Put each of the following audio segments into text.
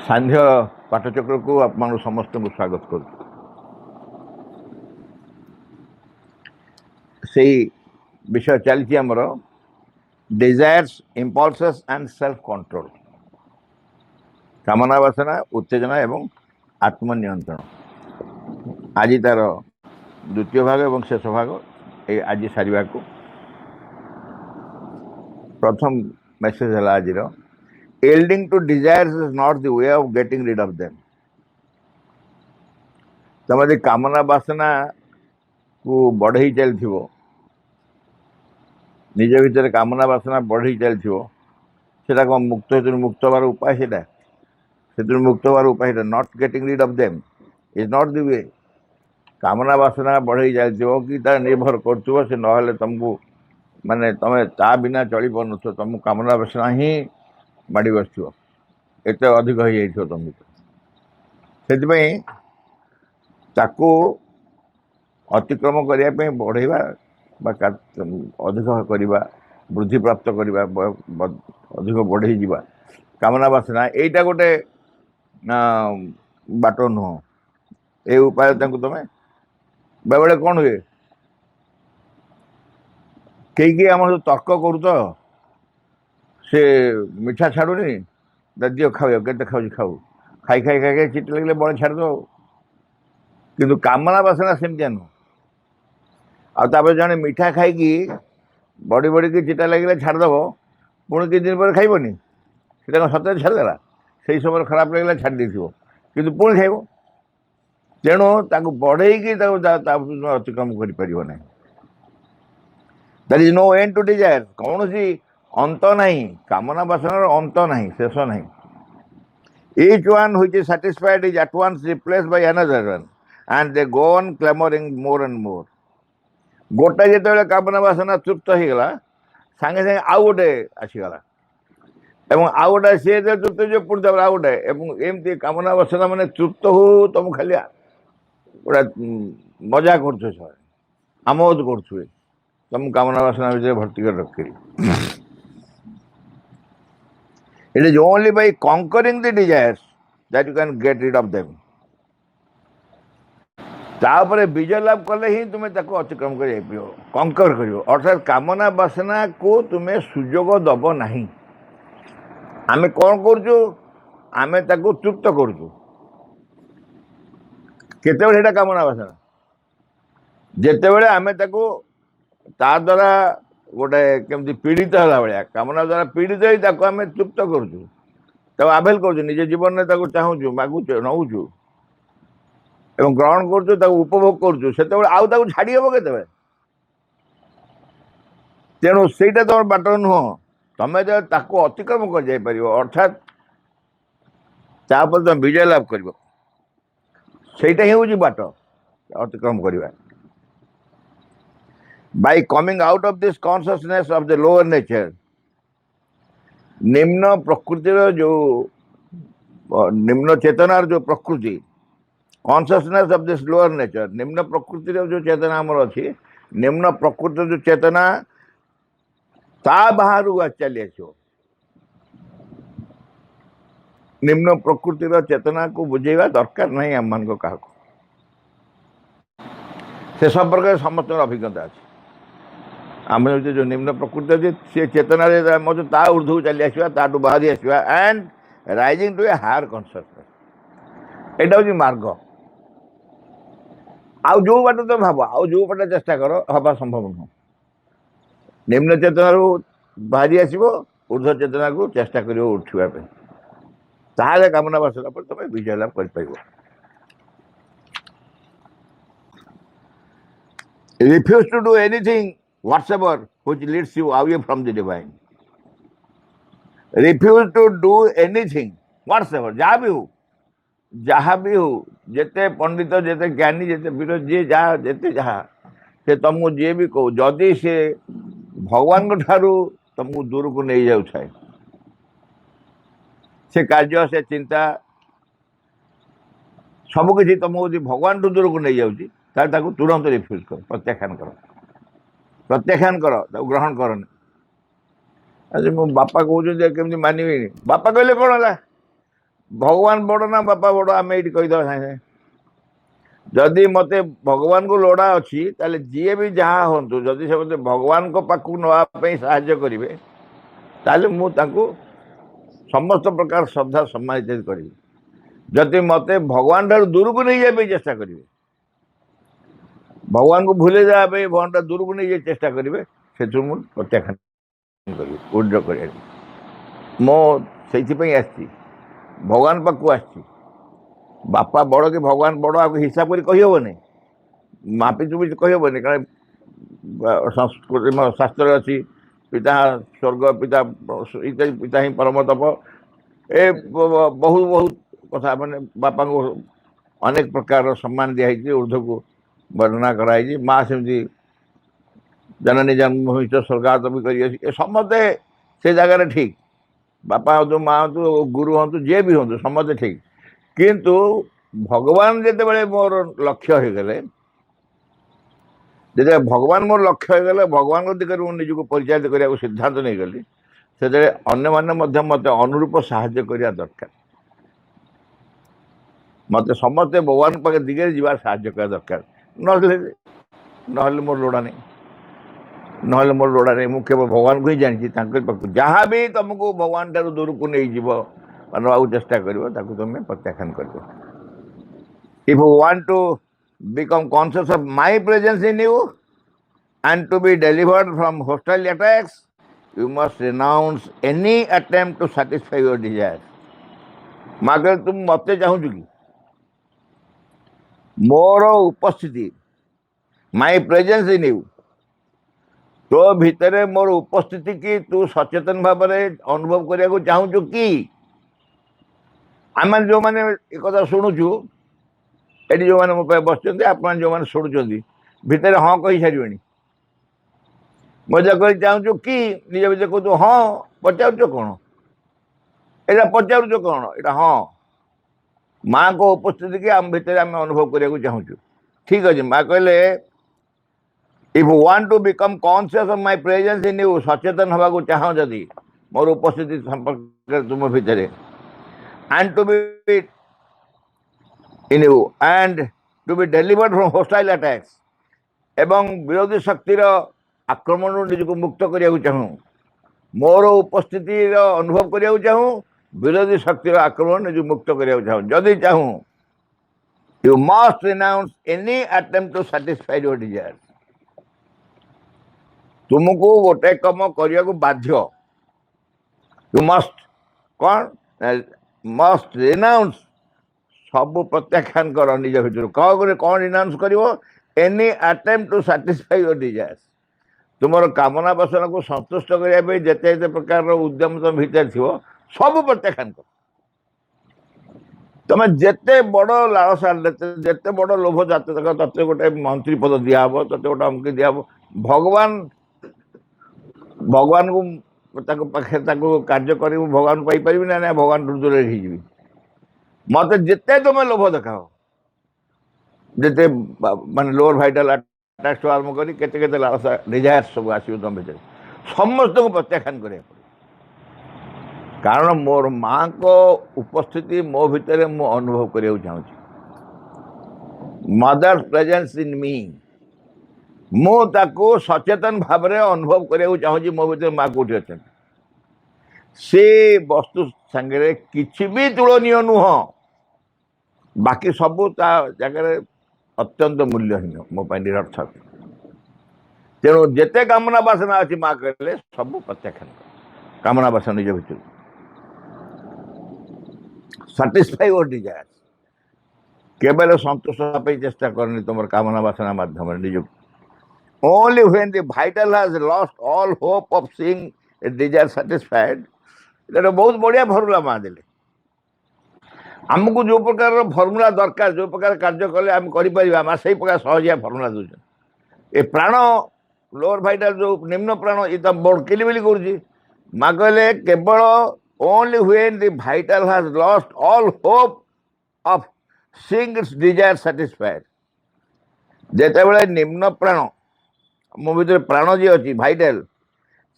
सांध्य पाठचक्र को आप समस्त को स्वागत कर विषय चलती आमर desires impulses and self control कामना वासना उत्तेजना एवं आत्मनियंत्रण आज तार द्वितीय भाग एवं शेष भाग आज सारे को प्रथम मेसेज है आज yielding to desires is not the way of getting rid of them. तमदी कामना वासना को बढ़ई चलथिबो निज भीतर कामना वासना बढ़ई चलथिबो सेटा को मुक्त होवार उपाय सेटा मुक्त होवार उपाय not getting rid of them is not the way कामना वासना बढ़ई चलथिबो कि ता निर्भर करथिबो से नहले तुमको माने तमे ता बिना चली पनुथो तुम कामना वासना ही माड़ी बस एत अधिक हो जाइए तुम से अतिक्रम करने बढ़ेवा अधिक करवा वृद्धि प्राप्त करवा अधिक बढ़े जावा कामना वासना यहीटा गोटे बाट नुह ये उपाय तुम बेले कौन हुए कई आम तर्क करू तो से मिठा छाड़ूनी दियो खाओ के खाऊ खाऊ खाई खाई खाई चिट लगे बड़े छाड़ दो किंतु कामना वासना सेमतिया नुह आपर जड़े मिठा खाई बड़ी बड़ी की चिटा लगे छाड़देव पुणी कि दिन पर खाइबनी से सतरे छाड़देला से समय खराब लगे छाड़ देथिबो किंतु पुणी खाइब तेणु ताकू बढ़ेगी अतिक्रम कर पारिबो नहीं there is no end to desire कौन सी अंत नहीं कामना वासनार अंत नहीं शेष नहीं each one which is satisfied is at once replaced by another one and they go on clamoring more and more गोटा जिते कामना वासना तृप्त हो गला सांगे सांगे आउ गोटे आसीगला एवं आउ गोटे सी तृप्त जो पुणी आउ गोटे एमती कामना वासना मैंने तृप्त हो तुम खाली गोटा मजा कर आमोद कर तुम कामना वासना विषय भर्ती कर रखी It is only by conquering the desires that you can get rid of them. तापर विजय लाभ कले ही तुम्हें अतिक्रम कर कंकर कर अर्थात कामना वासना को तुम्हें सुजोग दब नहीं आमे कौन करूँ आमे ताको तृप्त करूँ केते कामना वासना जिते बड़े आमे ताको ता द्वारा गोटे केमती पीड़ित है भाया कामना द्वारा पीड़ित ही आम तृप्त करूँ आभेल कर निज जीवन में चाहूँ मागुच नौचु एवं ग्रहण कर उपभोग कर आउ छाड़ी हम के तेणु सेटा तुम बाट नुह तुम जब अतिक्रम कर जापर अर्थात तापर तुम विजय लाभ कर ही हूँ बाट अतिक्रम करवा by coming out of this consciousness of the lower nature निम्न प्रकृतिर जो निम्न चेतनार जो प्रकृति consciousness of this lower nature निम्न प्रकृतिर जो चेतना आमर अच्छी निम्न प्रकृतिर जो चेतना ता बाहर चली आसो निम्न प्रकृतिर चेतना को बुझेगा दरकार नहीं आम मान क्या से संपर्क समस्त अभिज्ञता अच्छी आम जो निम्न प्रकृति अच्छे सी चेतना मतलब ता ऊर्ध्व चली आसवा ताठू बाहरी आसवा and rising to a higher consciousness एटा हूँ मार्ग आउ जो बाट तुम भाव आउ जो बाट चेष्टा कर हवा संभव नुह निम्न चेतना बाहरी आसो ऊर्ध्व चेतना को चेष्टा कर उठापे ताहले कामना वासना पर तुम विजय लाभ कर refuse to do anything whatsoever which leads you away from the divine. Refuse to do anything whatsoever जहाँ भी हो जेते पंडित जेते ज्ञानी जेते वीर जे जहाँ जेते जहाँ से तुमको जे भी कहो जदि से भगवान को ठारू तुमको दूर को नहीं जाऊ छाए से कार्य से चिंता सबकि तुमको भगवान ठू दूर को नहीं जाऊँगी तुरंत रिफ्यूज कर प्रत्याख्यान कर ग्रहण कर आज मो बापा कहते केमती मानवी बापा कहले कौन है भगवान बड़ ना बापा बड़ आम ये कहीदे सागे जदि मत भगवान को लोड़ा अच्छी ताले जी भी जहाँ हूँ जदि से मत भगवान को पाखु नापी साहाଯ୍य करेंगे ताले मुझे समस्त प्रकार श्रद्धा सम्मान इत्यादि करी जदि मत भगवान ठार दूर को नहीं जाए चेष्टा करेंगे भगवान को भूले जाए भगवान टा दूर को नहीं जाए चेष्टा करेंगे से प्रत्याख्यान करी उड्र कर मो से भगवान पाखु आसी बापा बड़ कि भगवान बड़ आपको हिसाब कर कहीहबनी मापी चुपी कहीहबनी कारण संस्कृति शास्त्र अच्छी पिता स्वर्ग पिता इत्यादि पिता ही परम तप ए बहुत बहुत कथा मैंने बापा को अनेक प्रकार सम्मान दिखाई ऊर्ध को वर्णना कराई माँ सेमती जननी जन्म स्वर्गात भी कर समस्ते से जगह ठीक बापा हूँ माँ हूँ गुरु हूँ जे भी हूँ समस्ते ठीक किंतु भगवान जिते बड़े मोर लक्ष्य हो गले जिते भगवान मोर लक्ष्य हो गले भगवान को दिगरे मुझे निजक परिचालित करने सिद्धांत नहीं गली से अन्य माने मत अनुरूप साहाय्य करने दरकार मत समस्ते भगवान पाखे दिगरे जीवार साहाय्य करा दरकार ना मोर लोड़ा नहीं ना मोर लोड़ा नहीं मुझे केवल भगवान को ही जानी जहाँ भी तुमको भगवान ठार दूर को नहीं जीव नवा चेष्टा कर तुम प्रत्याख्यान कर If you want to become conscious of my presence in you and to be delivered from hostile attacks, you must renounce any attempt to satisfy your desires. माँ कहे तुम मत चाहूँ कि मोर उपस्थिति माई प्रेजेंस इन यू तो भितर मोर उपस्थिति की तू सचेतन भाव अनुभव करने चाहूँ कि आम जो मैंने एक शुणुचु ये जो मैंने मो बस आप जो मैंने शुणुं भितर हाँ कही सारे मजा कर चाहूँ कि निज भितर कहू हाँ पचार कौन यहाँ पचार कौन यहाँ हाँ माँ को उपस्थिति की आम भितर आम अनुभव करने चाहूँ ठीक अच्छे माँ कहले if you want to become conscious of my presence in you सचेतन हवा चाह जदि मोर उपस्थिति संपर्क तुम भितर and to be in you and to be delivered from hostile attacks एवं विरोधी शक्तिर आक्रमण निज को मुक्त करने चाहूँ मोर उपस्थिति अनुभव करने चाहूँ विरोधी शक्तिर आक्रमण निज मुक्त करने चाहूँ जदि चाहूँ you must renounce any attempt to satisfy your desire तुमको गोटे कम करने को बाध्य यू मस्ट कौन मस्ट रिनाउंस सब प्रत्याख्यान कर निज भर कह कौन रिनाउंस कर any attempt to satisfy your desire तुम कामना वासना को संतुष्ट करने जिते जिते प्रकार उद्यम तुम भीतर थी सब प्रत्याख्यान कर तुम जिते बड़ लालसा जिते बड़ लोभ जाते ते गोटे मंत्री पद दिहब ते गोटे अमकी दिहब भगवान भगवान को पाखे कार्य कर भगवान पाइपर ना भगवान दूर रही मत जिते तुम लोभ देखाओ जिते मान लोअर भाइटाल अटैक्स आरम्भ कर केते लालसा डिजायर सब आसो तुम भर समस्त को प्रत्याख्यान कर कारण मोर माँ को उपस्थिति मो भितर मु अनुभव करने चाहूँ मदर प्रेजेंस इन मी मुझे सचेतन भाव अनुभव करने चाहूँ मो भर माँ कौटी अच्छा से वस्तु सांगे किसी भी तुलनीय नुह बाकी सबू जगह अत्यंत मूल्यहीन मो निरर्थक तेणु जिते कामना बासना अच्छी माँ कहले सब प्रत्याख्यान कामना बासना निज भर सैटिस्फाई योर डिजायर केवल संतोष होगा चेष्टा करनी तुम कामना बासना माध्यम निज only when the vital has lost all hope of seeing a Dzire satisfied ये बहुत बढ़िया फर्मुला माँ देले आमको जो प्रकार फर्मुला दरकार जो प्रकार कार्य कले आम कर से प्रकार सहजिया फर्मुला दूसरे ए प्राण लोअर भाइटाल जो निम्न प्राण ये तो बड़ किलिबिली कर माँ कहले केवल only when the vital has lost all hope of seeing its desire satisfied जेते बड़े निम्न प्राण मो भर प्राण जी अच्छी भाइटाल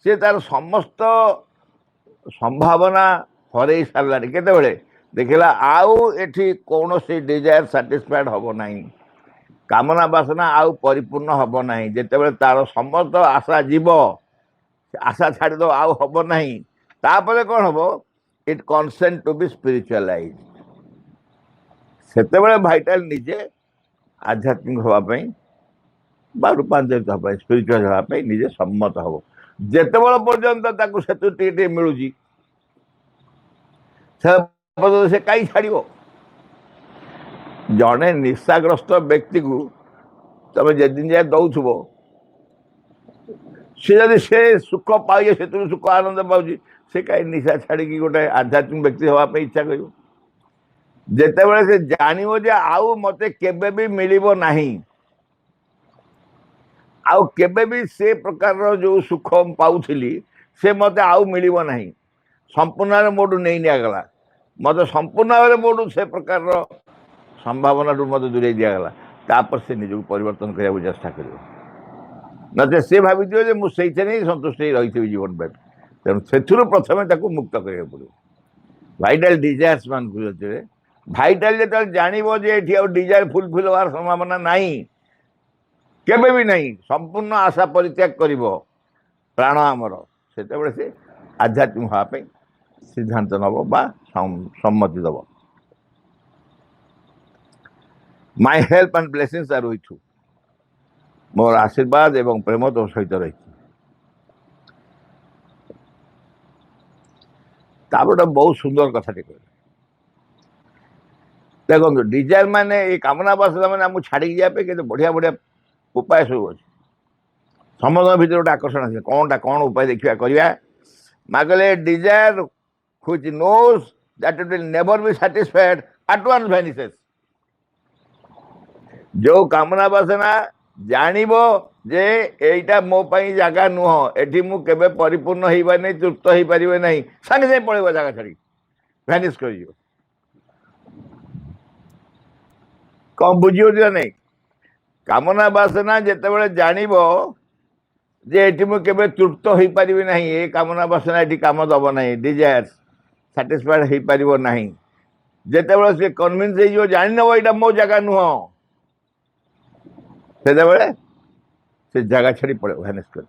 सी तार समस्त संभावना हर सारे केते देखला आउ एठी कौनसी डिजायर साटिस्फाइड हब नहीं, कामना बासना आउ परिपूर्ण हब नहीं। जितेबाला तार समस्त आशा जीव, आशा छाड़द आउ हब नहीं, तापर कौन हम it consent to be spiritualise. सेतेबेले भाइटाल निजे आध्यात्मिक होगापी बा रूपांतरित हाँ स्पिरिचुअल होगापी निजे सम्मत हम। जितेबाला पर्यटन से मिलूँ से कहीं छाड़ जड़े निशाग्रस्त व्यक्ति को तुम जिन जाए दौथब सी जब से सुख पाए से सुख आनंद पाँच से कहीं निशा छाड़ी गोटे आध्यात्मिक व्यक्ति होगापी इच्छा कर जितेबाला से जानव जे आउ मत केबे भी मिलिबो नहीं, आउ केबे भी से प्रकार जो सुख पाउथिली से मत आउ मिलिबो नहीं, संपूर्ण मोटू नहीं निगला, मत संपूर्ण मोटू से प्रकार संभावना मत दूरे दिगला। तापर से निज परिवर्तन करने चेष्टा कर न से भावी जे मुझे नहीं संतुष्ट रही जीवन व्यापी। तेणु से प्रथम मुक्त करा पड़ो भाइटाल डिजायर्स मान भाइटाल जो जानव जे डिजायर फुलफिल होवार संभावना नहीं, केबे भी नहीं, संपूर्ण आशा परित्याग कर प्राण आमर से आध्यात्मिक होगापी सिद्धांत नब बा सम्मति दब। My help and blessings are with you, मोर आशीर्वाद एवं प्रेम तो सहित रही। बहुत सुंदर कथा कहले देखो डिजायर माने ये कामना बासना मैंने आमको छाड़ी जाए कि बढ़िया बढ़िया उपाय सब अच्छे समस्त भर गोटे आकर्षण आस कौनटा कौन उपाय देखा करवा मागले desire which knows that it will never be satisfied at once vanishes. जो कामना बासना जानिब जे एटा मो पाई जगह नुह एठी मु केबे परिपूर्ण होइबा नहीं, तृप्त हो पारिबे नहीं, संगे संगे पळेबो जगह छाड़ी वैनिश करियो। कौन बुझियो नहीं कामना बासना जितेबाला जानव जे एटी मु केबे तृप्त हो पारिबे नहीं, ये कामना बासना एटी काम दब नहीं, डिजायर सैटिस्फाइड हो पारिबो नहीं। जितेबाला से कन्विंस हो जानि नब एटा मो जगह नुह से जगह छाड़ी पड़े वैनिश कर।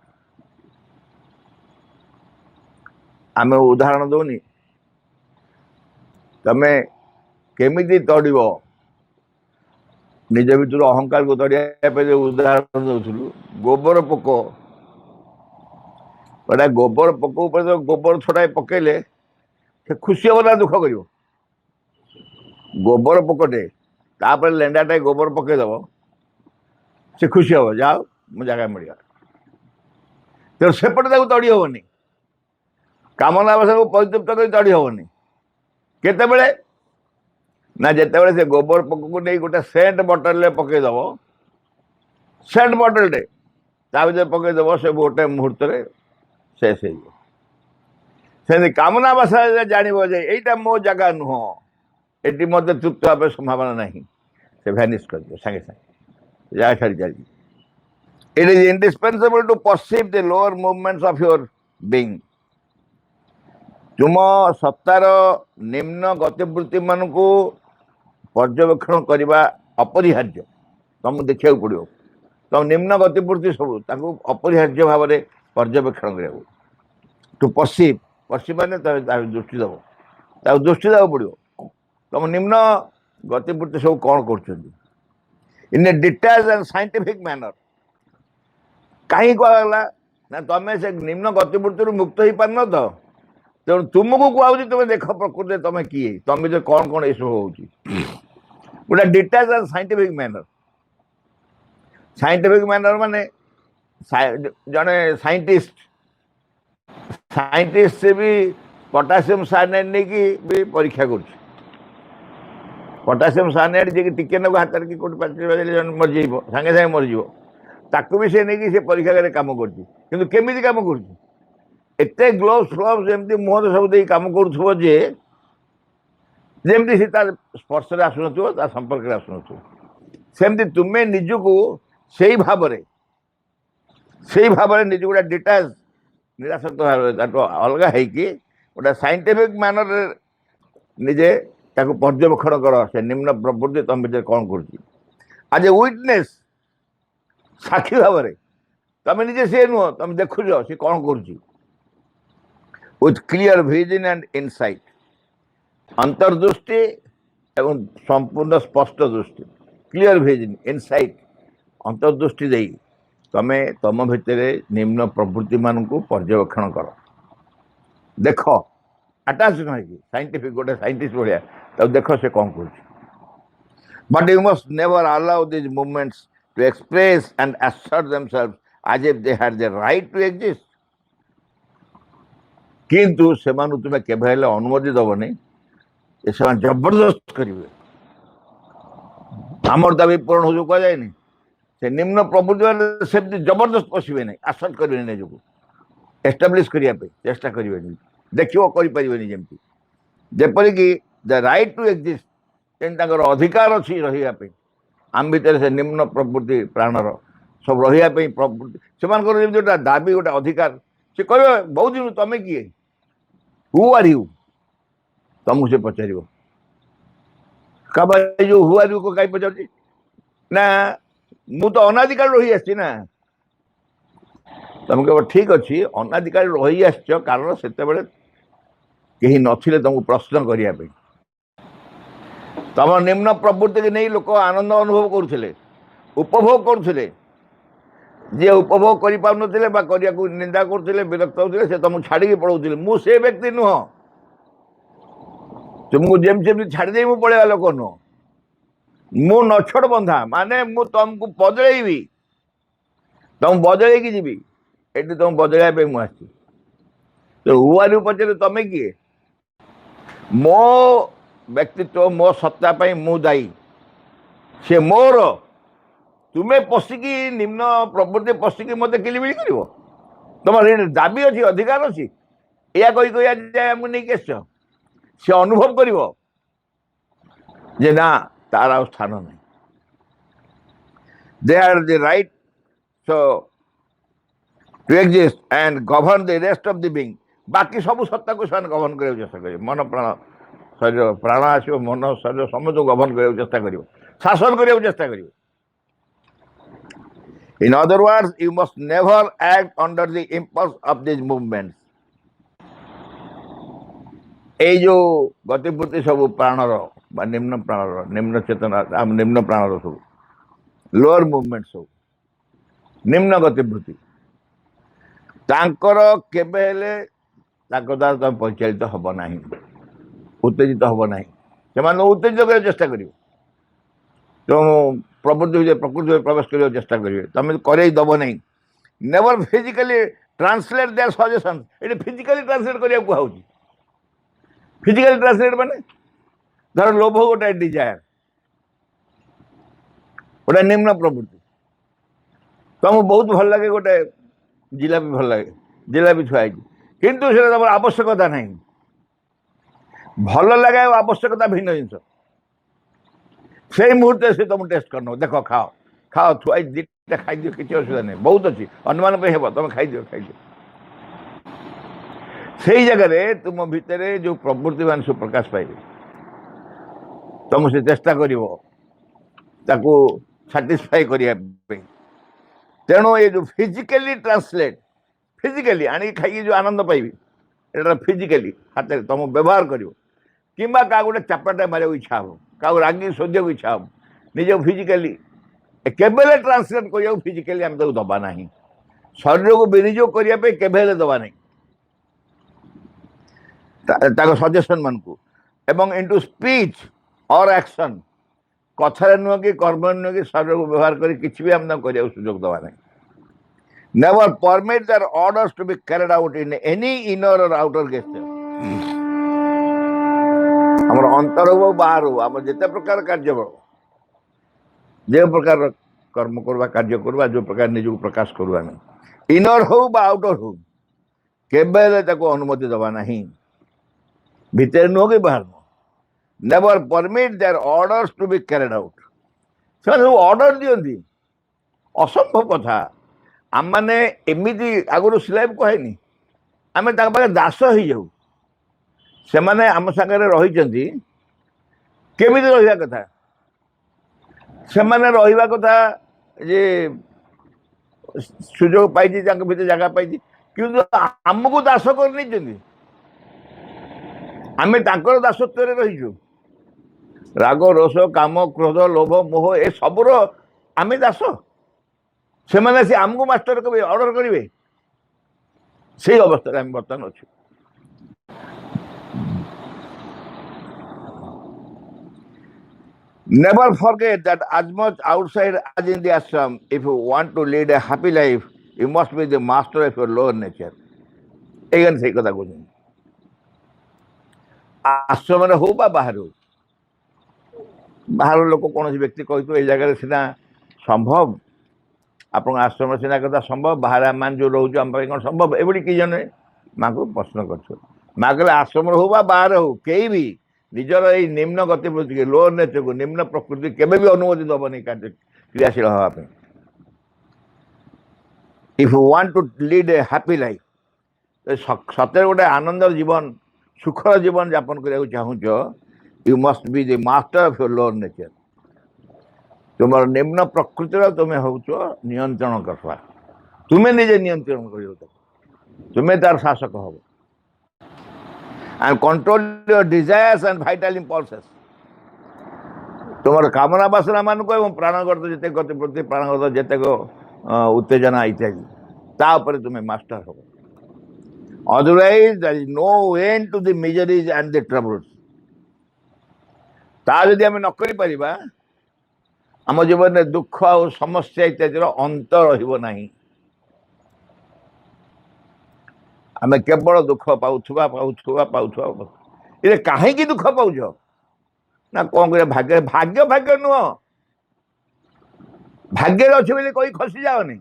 आम उदाहरण दौनी तमे केमिति तड़ब निज भर अहंकार को तड़िया उदाहरण दौलू गोबर पोक गोटा गोबर पोक उपर गोबर छड़ाए पकेले से खुशी हम ना दुख कर गोबर पोकटे तापर लेंडाटे गोबर पकईदेव से खुशी हम जाओ मो जगह मिल तेणु सेपटे तड़ी हेनी कामना बासा को परितृप्त कर तड़ी हेनी केतेबेले ना जितेबाला से गोबर पोक को नहीं गोटे सेंट बटल पकईदेव सेंट बटलटे ता भर पकईदेव से गोटे मुहूर्त शेष हो कामना बासा जानव जे यहीटा मो जगह नुह एटी मत तृप्त हाँ संभावना नहीं से वैनिश कर सागे सागे जगह छाड़ी चली। It is indispensable to perceive the lower movements of your being. तुम सत्तार निम्न गतिवृत्ति मान को पर्यवेक्षण करने अपरिहार्य, तुमको देखा पड़ो तुम निम्न गतिवृत्ति सब अपरिहार्य भाव में पर्यवेक्षण करा टू परसीव माने दृष्टि दब दृष्टि देवा पड़ो तुम निम्न गतिवृत्ति सब कौन कर इन ए डिटेल्स एंड साइंटिफिक मैनर। कहीं कहला ना तुम से निम्न गतिवृत्ति मुक्त हो पार न तो तेणु तुमको कहूँ तुम देख प्रकृति तुम किए तुम भर कौन कौन ये सब हो गोटे डिटेल्स एंड साइंटिफिक मैनर माने जड़े साइंटिस्ट से भी पोटासियम साइनाइड नहीं भी परीक्षा कर पोटासियम साइनाइड जी टिके नब हाथ कि कौट मरज सागे सागे मरज ताकू भी से नहीं से परीक्षा कर कम करमी कम करते ग्लोव्स फ्लोव्स एमती मुहर सब दे कम करमती सी स्पर्श आसन संपर्क आसन सेमती तुम्हें निजक से भाव निज गोटे डिटाच निराशक्त भाव अलग है गोटे साइंटिफिक मैनर निजे ତାକୁ ପର୍ଯ୍ୟବେକ୍ଷଣ କର ସେ ନିମ୍ନ ପ୍ରବୃତ୍ତି ତମ ଭିତରେ କ'ଣ କରୁଛି ଆଜ ଏ ୱିଟନେସ୍ ସାକ୍ଷୀ ଭାବରେ ତମେ ନିଜେ ସେ ନୁହଁ ତମେ ଦେଖୁଛ ସେ କ'ଣ କରୁଛି with clear vision and insight ଅନ୍ତର୍ଦୃଷ୍ଟି ଏବଂ ସମ୍ପୂର୍ଣ୍ଣ ସ୍ପଷ୍ଟ ଦୃଷ୍ଟି କ୍ଲିୟର ଭିଜନ ଇନସାଇଟ୍ ଅନ୍ତର୍ଦୃଷ୍ଟି ଦେଇ ତମେ ତମ ଭିତରେ ନିମ୍ନ ପ୍ରବୃତ୍ତିମାନଙ୍କୁ ପର୍ଯ୍ୟବେକ୍ଷଣ କର ଦେଖ ଆଟାଚ ନ ହେଇକି ସାଇଣ୍ଟିଫିକ୍ ଗୋଟେ ସାଇଣ୍ଟିଷ୍ଟ ଭଳିଆ ତାକୁ ଦେଖ ସେ କ'ଣ କରୁଛି but you must never allow these movements to express and assert themselves as if they had the right to exist କିନ୍ତୁ ସେମାନଙ୍କୁ ତୁମେ କେବେ ହେଲେ ଅନୁମତି ଦେବନି ଯେ ସେମାନେ ଜବରଦସ୍ତ କରିବେ ଆମର ଦାବି ପୂରଣ ହେଉଛି କୁହାଯାଏନି ସେ ନିମ୍ନ ପ୍ରବୃତ୍ତି ମାନେ ସେମିତି ଜବରଦସ୍ତ ପଶିବେ ନାହିଁ ଆସର୍ଟ କରିବେନି ନିଜକୁ ଏଷ୍ଟାବ୍ଲିଶ୍ କରିବା ପାଇଁ ଚେଷ୍ଟା କରିବେନି ଦେଖିବ କରିପାରିବେନି ଯେମିତି ଯେପରିକି ଦ ରାଇଟ୍ ଟୁ ଏକ୍ଜିଷ୍ଟ ଯେମିତି ତାଙ୍କର ଅଧିକାର ଅଛି ରହିବା ପାଇଁ ଆମ ଭିତରେ ସେ ନିମ୍ନ ପ୍ରବୃତ୍ତି ପ୍ରାଣର ସବୁ ରହିବା ପାଇଁ ପ୍ରବୃତ୍ତି ସେମାନଙ୍କର ଯେମିତି ଗୋଟେ ଦାବି ଗୋଟେ ଅଧିକାର ସେ କହିବେ ବହୁତ ଦିନ ତମେ କିଏ ହୁ ଆର୍ ୟୁ ତମକୁ ସେ ପଚାରିବ କାଇଁ ଯେଉଁ ହୁ ଆର୍ ୟୁ କାହିଁ ପଚାରୁଛି ନା ମୁଁ ତ ଅନାଦିକାଳ ରହି ଆସିଛି ନା ତମେ କେବଳ ଠିକ୍ ଅଛି ଅନାଦିକାଳ ରହି ଆସିଛ କାରଣ ସେତେବେଳେ କେହି ନଥିଲେ ତମକୁ ପ୍ରଶ୍ନ କରିବା ପାଇଁ ତମ ନିମ୍ନ ପ୍ରବୃତ୍ତିକି ନେଇ ଲୋକ ଆନନ୍ଦ ଅନୁଭବ କରୁଥିଲେ ଉପଭୋଗ କରୁଥିଲେ ଯିଏ ଉପଭୋଗ କରିପାରୁନଥିଲେ ବା କରିବାକୁ ନିନ୍ଦା କରୁଥିଲେ ବିରକ୍ତ ହେଉଥିଲେ ସେ ତମକୁ ଛାଡ଼ିକି ପଳାଉଥିଲେ ମୁଁ ସେ ବ୍ୟକ୍ତି ନୁହଁ ତୁମକୁ ଯେମିତି ସେମିତି ଛାଡ଼ିଦେଇ ମୁଁ ପଳେଇବା ଲୋକ ନୁହଁ ମୁଁ ନଛୋଟ ବନ୍ଧା ମାନେ ମୁଁ ତମକୁ ବଦଳେଇବି ତମକୁ ବଦଳେଇକି ଯିବି ଏଠି ତମକୁ ବଦଳେଇବା ପାଇଁ ମୁଁ ଆସିଛି ହୁଆରୁ ପଚାରେ ତମେ କିଏ ମୋ ବ୍ୟକ୍ତିତ୍ୱ ମୋ ସତ୍ତା ପାଇଁ ମୁଁ ଦାୟୀ ସେ ମୋର ତୁମେ ପଶିକି ନିମ୍ନ ପ୍ରବୃତ୍ତି ପଶିକି ମୋତେ କିଲିବିଲି କରିବ ତମର ଦାବି ଅଛି ଅଧିକାର ଅଛି ଏଇଆ କହି କହି ଆଜି ଯାଏ ଆମକୁ ନେଇକି ଆସିଛ ସେ ଅନୁଭବ କରିବ ଯେ ନା ତାର ଆଉ ସ୍ଥାନ ନାହିଁ they are the right so to exist and govern the rest of the being ବାକି ସବୁ ସତ୍ତାକୁ ସେମାନେ ଗଭର୍ଣ୍ଣ କରିବାକୁ ଚେଷ୍ଟା କରିବେ ମନ ପ୍ରାଣ ଶରୀର ପ୍ରାଣ ଆସିବ ମନ ଶରୀର ସମସ୍ତଙ୍କୁ ଗଭର୍ଣ୍ଣ କରିବାକୁ ଚେଷ୍ଟା କରିବ ଶାସନ କରିବାକୁ ଚେଷ୍ଟା କରିବ In other words, you must never act under the impulse of these movements. এই ଯେଉଁ ଗତିବୃତ୍ତି ସବୁ ପ୍ରାଣର ବା ନିମ୍ନ ପ୍ରାଣର ନିମ୍ନ ଚେତନା ନିମ୍ନ ପ୍ରାଣର ସବୁ ଲୋଅର ମୁଭମେଣ୍ଟ ସବୁ ନିମ୍ନ ଗତିବୃତ୍ତି ତାଙ୍କର କେବେ ହେଲେ ତାଙ୍କ ଦ୍ୱାରା ତମେ ପରିଚାଳିତ ହେବ ନାହିଁ ଉତ୍ତେଜିତ ହେବ ନାହିଁ ସେମାନେ ଉତ୍ତେଜିତ କରିବାକୁ ଚେଷ୍ଟା କରିବେ ତେଣୁ ପ୍ରକୃତି ଭିତରେ ପ୍ରବେଶ କରିବାକୁ ଚେଷ୍ଟା କରିବେ ତମେ କରେଇ ଦେବ ନାହିଁ never physically translate their suggestion ଏଠି ଫିଜିକାଲି ଟ୍ରାନ୍ସଲେଟ୍ କରିବାକୁ କୁହାହେଉଛି ଫିଜିକାଲି ଟ୍ରାନ୍ସଲେଟ୍ ମାନେ ଧର ଲୋଭ ଗୋଟେ ଡିଜାୟାର ଗୋଟେ ନିମ୍ନ ପ୍ରବୃତ୍ତି ତମକୁ ବହୁତ ଭଲ ଲାଗେ ଗୋଟେ ଜିଲାପି ଭଲ ଲାଗେ ଜିଲାପି ଥୁଆ ହେଇଛି କିନ୍ତୁ ସେଟା ତମର ଆବଶ୍ୟକତା ନାହିଁ ଭଲ ଲାଗେ ଆଉ ଆବଶ୍ୟକତା ଭିନ୍ନ ଜିନିଷ ସେଇ ମୁହୂର୍ତ୍ତରେ ସେ ତମକୁ ଟେଷ୍ଟ କରିନେବ ଦେଖ ଖାଅ ଖାଅ ଥୁଆଇ ଦୁଇଟା ଖାଇଦିଅ କିଛି ଅସୁବିଧା ନାହିଁ ବହୁତ ଅଛି ଅନ୍ୟମାନଙ୍କ ପାଇଁ ହେବ ତମେ ଖାଇଦିଅ ସେଇ ଜାଗାରେ ତୁମ ଭିତରେ ଯେଉଁ ପ୍ରବୃତ୍ତି ମାନେ ସବୁ ପ୍ରକାଶ ପାଇବେ ତମକୁ ସେ ଚେଷ୍ଟା କରିବ ତାକୁ ସାଟିସ୍ଫାଏ କରିବା ପାଇଁ ତେଣୁ ଏ ଯେଉଁ ଫିଜିକାଲି ଟ୍ରାନ୍ସଲେଟ୍ ଫିଜିକାଲି ଆଣିକି ଖାଇକି ଯେଉଁ ଆନନ୍ଦ ପାଇବି ଏଇଟା ଫିଜିକାଲି ହାତରେ ତମକୁ ବ୍ୟବହାର କରିବ କିମ୍ବା କାହାକୁ ଗୋଟେ ଚାପାଟା ମାରିବାକୁ ଇଚ୍ଛା ହେବ କାହାକୁ ରାଗିକି ଶୋଧିବାକୁ ଇଚ୍ଛା ହେବ ନିଜକୁ ଫିଜିକାଲି କେବେ ହେଲେ ଟ୍ରାନ୍ସଲେଟ୍ କରିବାକୁ ଫିଜିକାଲି ଆମେ ତାକୁ ଦେବା ନାହିଁ ଶରୀରକୁ ବିନିଯୋଗ କରିବା ପାଇଁ କେବେ ହେଲେ ଦେବା ନାହିଁ ତାଙ୍କ ସଜେସନ୍ ମାନଙ୍କୁ ଏବଂ ଇଣ୍ଟୁ ସ୍ପିଚ୍ ଅର୍ ଆକ୍ସନ୍ କଥାରେ ନୁହଁ କି କର୍ମରେ ନୁହଁ କି ଶରୀରକୁ ବ୍ୟବହାର କରି କିଛି ବି ଆମେ ତାଙ୍କୁ କରିବାକୁ ସୁଯୋଗ ଦେବା ନାହିଁ never permit their orders to be carried out in any inner or outer gesture ଆମର ଅନ୍ତର ହଉ ବାହାର ହଉ ଆମର ଯେତେ ପ୍ରକାର କାର୍ଯ୍ୟ ଯେଉଁ ପ୍ରକାର କର୍ମ କରିବା କାର୍ଯ୍ୟ କରିବା ଯେଉଁ ପ୍ରକାର ନିଜକୁ ପ୍ରକାଶ କରୁ ଆମେ ଇନର ହଉ ବା ଆଉଟର ହଉ କେବେ ହେଲେ ତାକୁ ଅନୁମତି ଦେବା ନାହିଁ ଭିତରେ ନୁହଁ କି ବାହାର ନୁହଁ never permit their orders to be carried out ସେମାନେ ସବୁ ଅର୍ଡର ଦିଅନ୍ତି ଅସମ୍ଭବ କଥା ଆମମାନେ ଏମିତି ଆଗରୁ ସିଲାଇବ କହେନି ଆମେ ତାଙ୍କ ପାଖରେ ଦାସ ହେଇଯାଉ ସେମାନେ ଆମ ସାଙ୍ଗରେ ରହିଛନ୍ତି केमिति रहिबा कथा सेमाने रहिबा कथा जे सुजोग पाइछि तांक भितर जगह पाइछि किंतु आमको दास कर नहीं आमे तांकर दासत्व रे रहिछु राग रोष काम क्रोध लोभ मोह ए सबुर आमे दास से माने से आमको मास्टर कबे ऑर्डर करिवे से अवस्था रे हम बर्तन अछि Never forget that as much outside as in the ashram, if you want to lead a happy life, you must be the master of your lower nature. Again, say kotha कहूँ आश्रम हो बा बाहर हो बाहर लोक कौन व्यक्ति कही जगह सीना संभव आप आश्रम सीना कथा संभव बाहर मान जो रोज आम कौन संभव एवं कि जन माँ को प्रश्न कर माँ कहले आश्रम हो बा बाहर हो कई भी निजर ये निम्न गतिप्रवृत्ति के लोअर नेचर को निम्न प्रकृति केबे भी अनुमति दबनी कार्य क्रियाशील हाँपे if you want to lead a happy life सतरे गोटे आनंद जीवन सुखर जीवन यापन करने चाहूच you must be the master of your lower nature तुम निम्न प्रकृतिर तुम्हें हूँ नियंत्रण करवा तुम्हें निजे नियंत्रण कर तुम्हें तार शासक हम and control your desires and vital impulses. तुम्हारे कामना वासना मान को एवं प्राणगत जिते गति प्रति प्राणगत जिते उत्तेजना इत्यादि ता ऊपर तुम्हें मास्टर हो otherwise there is no end to the miseries and the troubles ता यदि हम न करि परिबा हम जीवन में दुख और समस्या इत्यादि अंत रहिबो नाही आम केवल दुख पाउथुवा पाउथुवा पाउथुवा ये कहीं दुख पाउछ ना कौन कर भाग्य भाग्य भाग्य नुह भाग्य अच्छे बोले कोई खसी जाओनी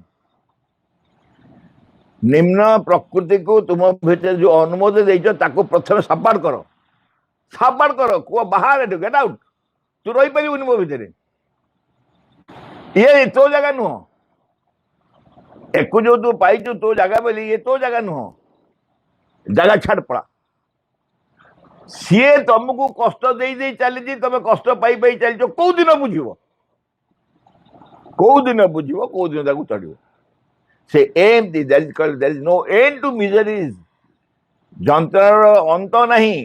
निम्न प्रकृति को तुम भीतर जो अनुमति देछ ताको प्रथम सापाड़ कर को बाहर गेट आउट तू रही पारिबुनि मो भीतर ये तो जगह नुह एक जो तू पाइछु तो जगह बोली ये तो जगह नुह जगह छाड़ पड़ा सी तुमको कष्ट दे चली तुम कष्ट पाई चल कौ दिन बुझ कौ दिन चढ़ से एम there is no end to miseries जंत्रार अंत नहीं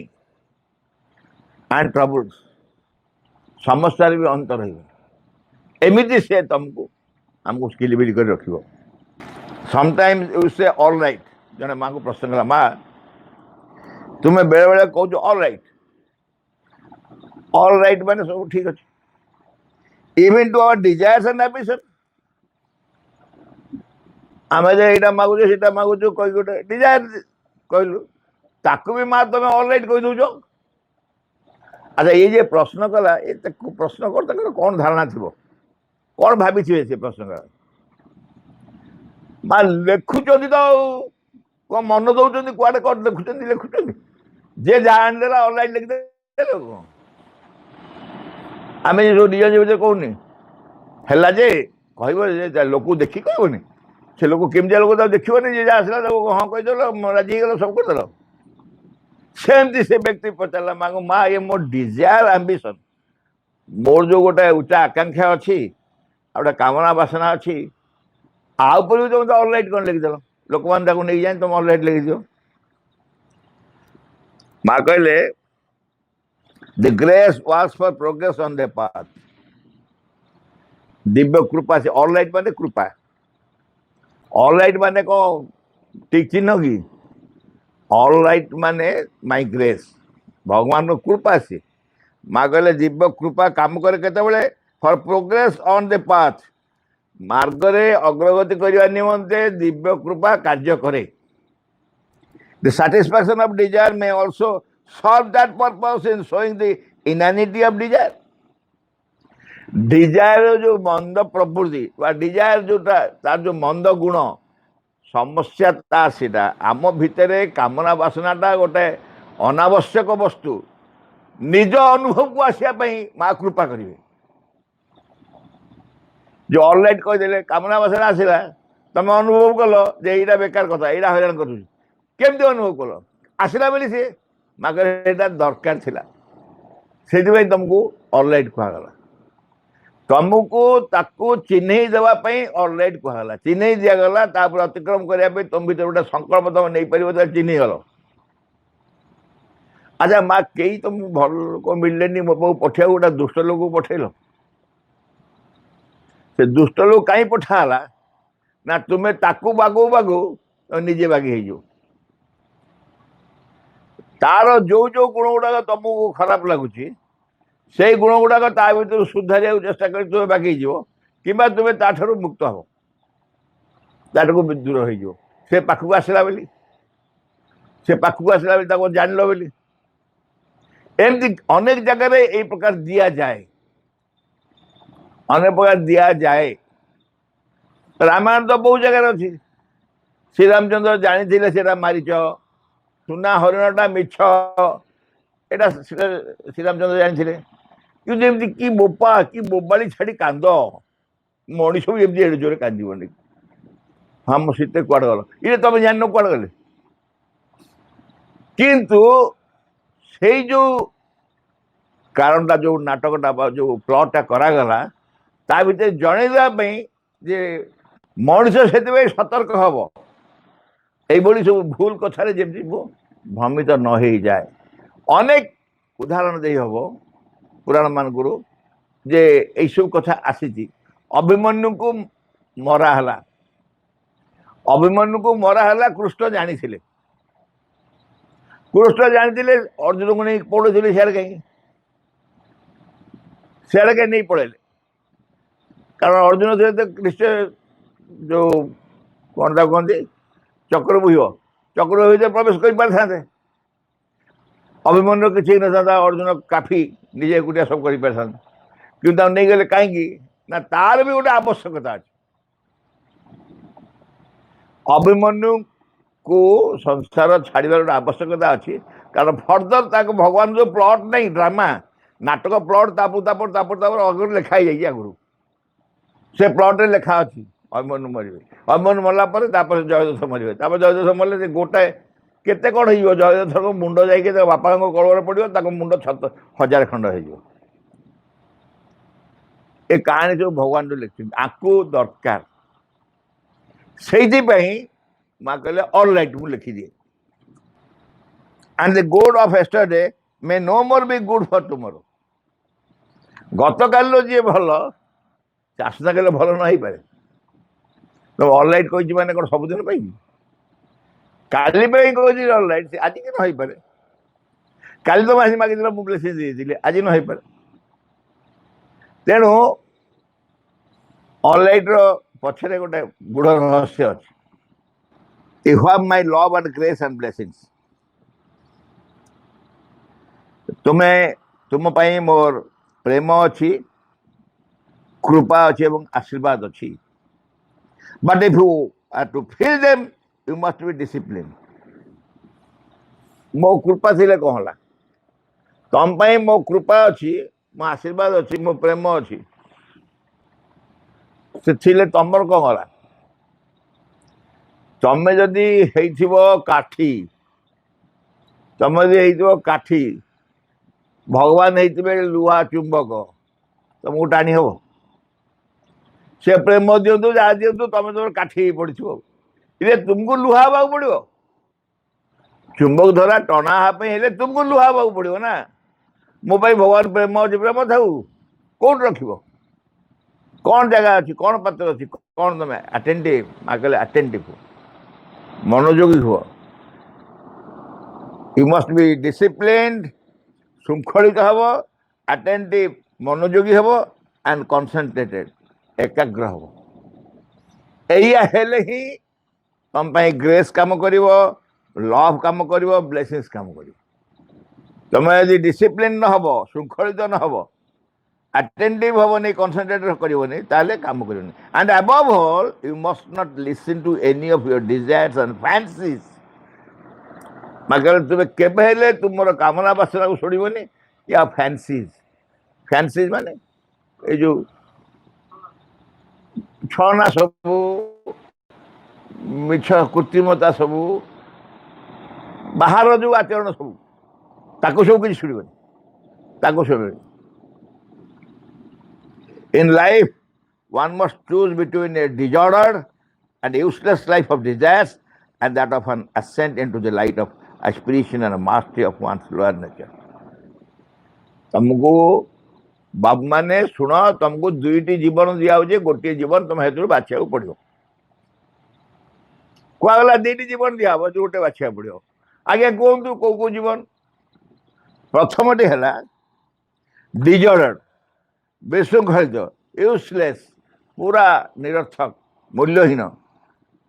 एंड ट्रबल्स समस्या भी अंत रमती से तुमको आमको स्किलबिल कर रख समटाइम्स यू से ऑल राइट जने माँ को प्रश्न कला माँ तुम्हें बेले बेले कहो ऑल राइट माने सब ठीक अच्छे even to our desires and ambition आम जो मागुचे से मागुचु कही गोटे डिजायर कहलु ताकू भी माँ तुम ऑल राइट कही दौच अच्छा ये जे प्रश्न कला ये प्रश्न कर कौन धारणा थी कौन भाभी थे से प्रश्न कला माँ लिखुंट तो कौन मन दौरान कुआडे कौन लिखुंट जे जान देला ऑनलाइन लिख दे आम जो निज कहूनी है जे कह लोक देखी कहनी से लोक केमती लोक देखनी जे आसला हाँ कहीदेल राजी गल सब करदेल सेमती से व्यक्ति पचारा माँ माँ ये मोर डिजायर एम्बिशन मोर जो गोटे उच्चा आकांक्षा अच्छी गोटे कामना बासना अच्छी आउपर भी तुम ऑनलाइन कौन लिखिदेल लोक मैंने नहीं जाए तुम ऑनलाइन लिखि दियो माँ कहले the grace was for progress on the path Divya कृपा से ऑलराइट माने कृपा ऑलराइट माने को ठीक चिन्ह की ऑलराइट माने माई ग्रेस भगवान को कृपा से माँ कहले दिव्य कृपा काम करे केते for progress on the path मार्गरे अग्रगति करने निमंते दिव्य कृपा कार्य करे The satisfaction of desire may also serve that purpose in showing the inanity of desire. Desire जो मंद प्रवृत्ति डिजायर जो तार जो मंद गुण समस्या ता सीटा आम भितर कामना बासनाटा गोटे अनावश्यक वस्तु निज अनुभव को आसापी माँ कृपा करेंगे जो ऑनलाइन कहीदे कामना बासना आसला तुम अनुभव कल जे यहाँ बेकार कथा यहाँ हईराण कर केमती अनुभव कल आसला बोली सी माँ दरकार थिला से तुमको ऑलराइट कहगला तुमको ताकू चिन्ह देवाई ऑलराइट कहगला चिन्ह दिगला अतिक्रम करने तुम भर गोटे संकल्प तुम नहीं पार चिन्ह गल अच्छा माँ कई तुम भल लोक मिलने मो पाक पठिया गोटे दुष्ट लोक पठेल से दुष्ट लोक कहीं पठाला ना तुम्हें ताकू बागो बागो निजे बागी हो तार जो जो गुण गुड़ाक तुमको खराब लगुच से गुण गुड़ाक भर सुधार चेष्टा कर तुम्हें बागी कि तुम्हें ताठू मुक्त हम ताठू दूर हो से पाखक आसला बोली से पाखक आसला जान लो बोली एमती अनेक जगह ये प्रकार दि जाए अनेक प्रकार दि जाए रामायण तो बहुत जगह अच्छी श्री रामचंद्र जानी से मारिच सुना हरिणटा मिछ एटा श्री रामचंद्र जानी कि कि बोपा कि बोबाड़ी छाड़ी कांद मनीष भी एमती एडे जोरे कांदबनी हाँ मो सीते कुआड़ गल ये तुम जान कुआड़ गले किंतु से जो कारणटा जो नाटकटा जो प्लॉटा करागला ता भीतर जनईदेवाई जे मनीष से सतर्क हम यही सब भूल कथार जमी भ्रमित न हो जाए अनेक उदाहरण दे हम पुराण मानक जे यही सब कथा आसी अभिमन्यु को मराहला अभिमन्यु को मराहला कृष्ण जानी कृष्ण जानी अर्जुन को नहीं पढ़े सियाड़े कहीं सियाड़े कहीं नहीं पढ़ेले कारण अर्जुन थे तो कृष्ण जो कौन था कहते चक्रव्यूह प्रवेश कर पारि था अभिमन्यु किसी न था अर्जुन काफी निजे एकुटिया सब कर पारि था कि नहीं गले कहीं ना तार भी गोटे आवश्यकता अच्छे अभिमन्यु को संसार छाड़बार गोटे आवश्यकता अच्छी कारण फर्दर तक भगवान जो प्लॉट नहीं ड्रामा नाटक प्लॉट अगर लिखाई जाए आगुरी से प्लॉट लिखा अच्छी अभिमन्यु मरवे अभिमन्यु मरला जयद्रथ मरवे जयद्रथ मरले गोटाए केते कौन हो जयद्रथ को मुंड जा बापा कलर पड़ो मुंड 1000 खंड हो कहानी सब भगवान जो लिखी आपको दरकार से माँ कहले ऑल राइट मुझे लिखी दिए and the good of yesterday may no more be good for tomorrow गत काल जी भल आसंता काल भल न पारे तो ऑल राइट कही मैंने कौन सबुदिन पाइबी काली कही ऑल राइट आज कि न पारे काली तो आसी मागिल मुझे ब्लेसिंग देती आज न पारे तेणु ऑल राइट पछरे गोटे गुड़ रहस्य अच्छे you have my love and grace and blessings तुम्हें तुम मोर प्रेम अच्छी कृपा अच्छी एवं आशीर्वाद अच्छी but if you are to feel them you must be discipline मो कृपा थिले कौन है तुम मो कृपा अच्छी मो आशीर्वाद अच्छी मो प्रेम अच्छी से तुमर कौन गला तमें जदि काठी तमें जदि काठी भगवान होते लुहा चुंबक तुमको टाणी हम से प्रेम दिंतु जहाँ दिंतु तुम तुम काठी पड़ी ये तुमको लुहा हवा पड़ो चुंबक धरा टना हाँपे तुमको लुहा हवा पड़ो ना मो भगवान प्रेम अच्छे प्रेम था कौट रख कौन जगह अच्छी कौन पात्र अच्छी कौन तुम अटेंटिव माँ कहले अटेंटिव मनोयोगी हुआ यू मस्ट बी डिसिप्लिन्ड श्रृंखलित हम अटेंटिव मनोयोगी हम एंड कनसेंट्रेटेड एकाग्र हम या ही तुम ग्रेस कम कर लव कम कर ब्लेसिंग्स कम कर तुम यदि डिसिप्लिन न हम श्रृंखलित न हम अटेंटिव हम नहीं कनसेंट्रेट करनी ताले काम करनी and above all you must not listen to any of your desires and fancies मतलब तुम्हें केवे तुम कामना वासना को छोड़नी या फैंसीज फैंसीज माने ये जो छना सबू मिछ कृत्रिमता सबू बाहर जो आचरण सबू ताको सब किसी छुड़बनी ତାକୁ ଶୁଣିବେ। In life, one must choose between a disordered and useless life of desires and that of an ascent into the light of aspiration and a mastery of one's lower nature. तुमको बाप माने शुण तुमको दुईटी जीवन दिया गोटे जीवन तुम हेतु बाछा पड़ो कहला दुईटी जीवन दिया जो गोटे बाछा पड़ो आज्ञा कहतु कौ कौ जीवन प्रथमटी है डिजर्डर विशृंखलित यूजलेस पूरा निरर्थक मूल्यहीन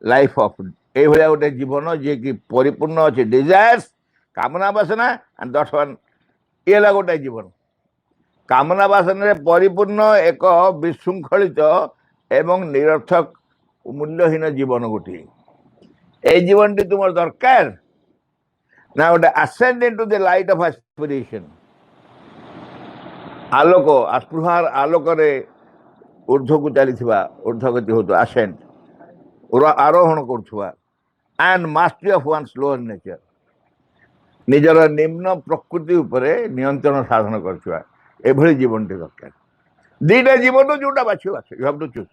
लाइफ ऑफ ये गोटे जीवन जी कि परिपूर्ण अच्छे डिजायर्स कामना वासना एंड दट वन ये गोटे जीवन कामना वासना परिपूर्ण एक विशृंखलित एवं निरर्थक मूल्यहीन जीवन गोटे ये जीवन टी तुम दरकार ना गोटे ascend into the light of aspiration आलोक आस्पृहार आलोक ऊर्ध्व को चली ऊर्ध्वगति हो असेंड आरोहण करुवा and mastery of one lower nature निजर निम्न प्रकृति उपरे नियंत्रण साधन करुवा एभली जीवन टी दरकार दीटा जीवन जोटा बाछ बाछ यू हैव टू चूज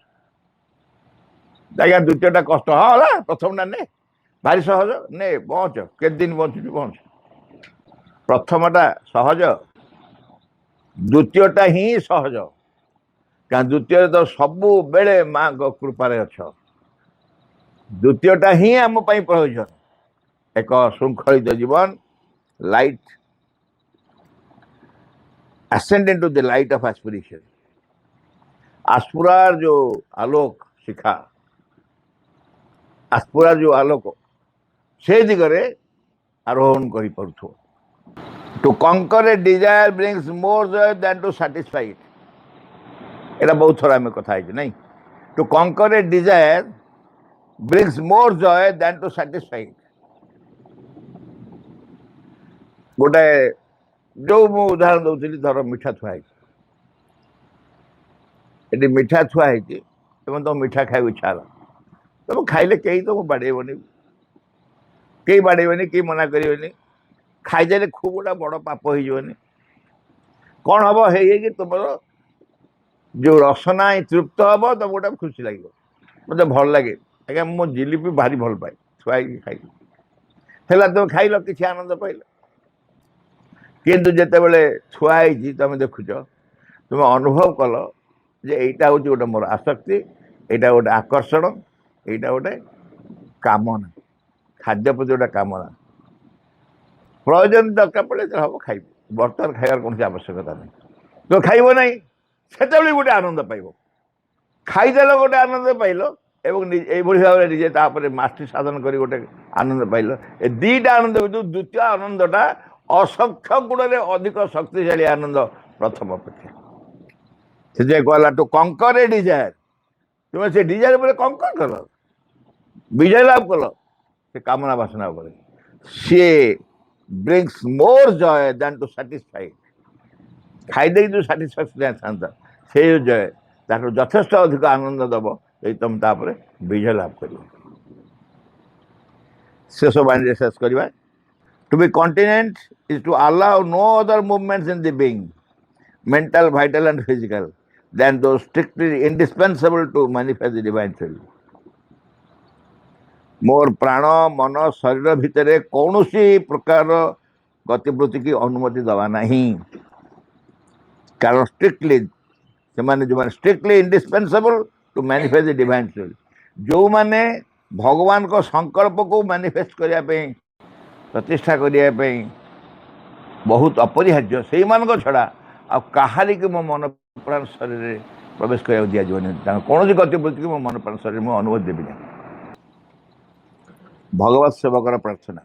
आज्ञा द्वितीयटा कष्ट हाँ प्रथमटा ने भारी सहज ने पहुँच केते दिन बचुच पहुँच प्रथमटा सहज द्वितीयटा ही सहज क्या द्वितीय तो सबु बेले माँ कृपारे अच्छ द्वितीयटा ही आम प्रयोजन एक श्रृंखलित जीवन light ascend into the light of aspiration आस्पुरार जो आलोक शिखा आस्पुरार जो आलोक से दिगरे आरोहण करि पड़थो to conquer a desire brings more joy than to satisfy it एटा बहुत थोड़ा में कथा है नहीं to conquer a desire brings more joy than to satisfy गोटे जो मु उदाहरण दौली धर मिठा थुआई ये मिठा थुआई तुम मिठा खाई इच्छा है तुम खाइले कहीं तुम बाड़ेबनी कई बाड़ेबनी कई मना करें खाईदे खूब गोटा बड़ पाप होनी कौन हम है तुम जो रसना तृप्त हम तुम गोटे खुशी लगे मत भल लगे आज्ञा मो जिलीपी भारी भल पाए थुआई खाई तुम खाइल किसी आनंद पाइल किंतु जितेबले थुआई तुम देखुच तुम अनुभव कल जे यहाँ हूँ गोटे मोर आसक्ति यहाँ गोटे आकर्षण यहाँ गोटे कामना खाद्य प्रति गोटे कामना प्रयोजन दरकार पड़े हम खाइब बर्तमान खाइबार कौन आवश्यकता नहीं तो खाइब ना से गोटे आनंद पाइब खाईदेल गोटे आनंद पाइल एवं ये भाव में निजे मास्टरी साधन कर गोटे आनंद पाइल ए दुईटा आनंद द्वितीय आनंदटा असंख्य गुण अधिक शक्तिशाली आनंद प्रथम अपेक्षा से कहला टू कंकर ए डिजायर तुम से डिजायर पर कंकर कल विजय लाभ कल से कामना वासना पर सी brings more joy than to satisfy खाईदे जो सैटिस्फैक्शन था से जॉय तार यथेष्ट अधिक आनंद दब ये तुम तापर विजय लाभ कर शेष बाणी शेष करवा To be continent is to allow no other movements in the being, mental, vital and physical, than those strictly indispensable to manifest the divine soul. मोर प्राण मन शरीर भितर कौन सी प्रकार गतिवृत्ति की अनुमति दवा नहीं कारण स्ट्रिक्टली से जो strictly indispensable to manifest the divine soul जो माने भगवान को संकल्प को मैनिफेस्ट करने प्रतिष्ठा करने बहुत अपरिहार्य से छड़ा आ कहारी की मो मन प्राण शरीर प्रवेश करा दि जाए कौन सी गतिवृत्ति की मो मन प्राण शरीर मुझे अनुभव देवी ना भगवत सेवकर प्रार्थना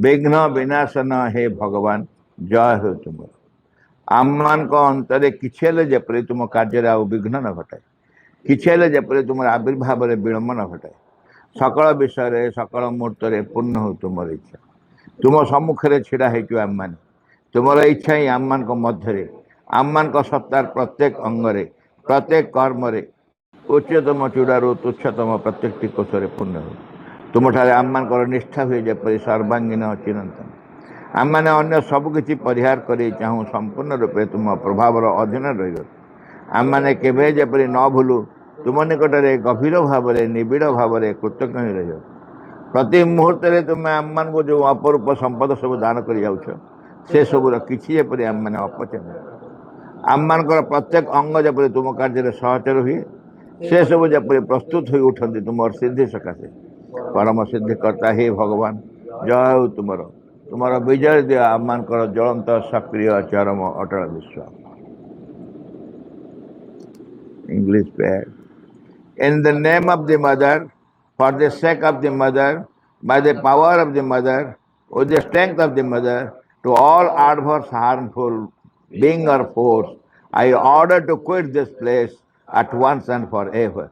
विघ्न विनाशन हे भगवान जय हो तुम आम मान अंतरे किसी जपरी तुम कार्य आ विघ्न न घटाए किसी जपरी तुम आविर्भाव विलम्ब न घटाए सकल विषय सकल मुहूर्त पूर्ण हो तुम इच्छा तुम सम्मुखें छिड़ा हो आम मान तुम इच्छा ही आम मान मध्य आम मान सत्तार प्रत्येक अंगरे प्रत्येक कर्म उच्चतम चूड़ारू तुच्छतम प्रत्येक कोशरे पूर्ण हो तुम ठारे आम मान निष्ठा हुए जपरी सर्वांगीन अचिरंतन आम मैंने अन्य सबकि परिहार कर चाहूँ संपूर्ण रूपे तुम प्रभावर अधीन रही आम मैंने केवे जेपरी न भूलु तुम निकटरे गभीर भाव निबिड़ भाव कृतज्ञ रही प्रति मुहूर्त तुम्हें आम मान को जो अपरूप संपद सब दान कर जाऊछ से सबूर किसी जेपरी आम मैंने अपचय आम मान प्रत्येक अंग जपरी तुम कार्य सहचर हुए से सब जपरी प्रस्तुत हो उठती तुम सिद्धि सकाशे परम सिद्धिकर्ता हे भगवान जय हो तुम्हारा विजय दिया आम मान ज्वलंत सक्रिय चरम अटल विश्वास English pad In the name of the mother, for the sake of the mother, by the power of the mother, with the strength of the mother, to all adverse, harmful being or force, I order to quit this place at once and forever.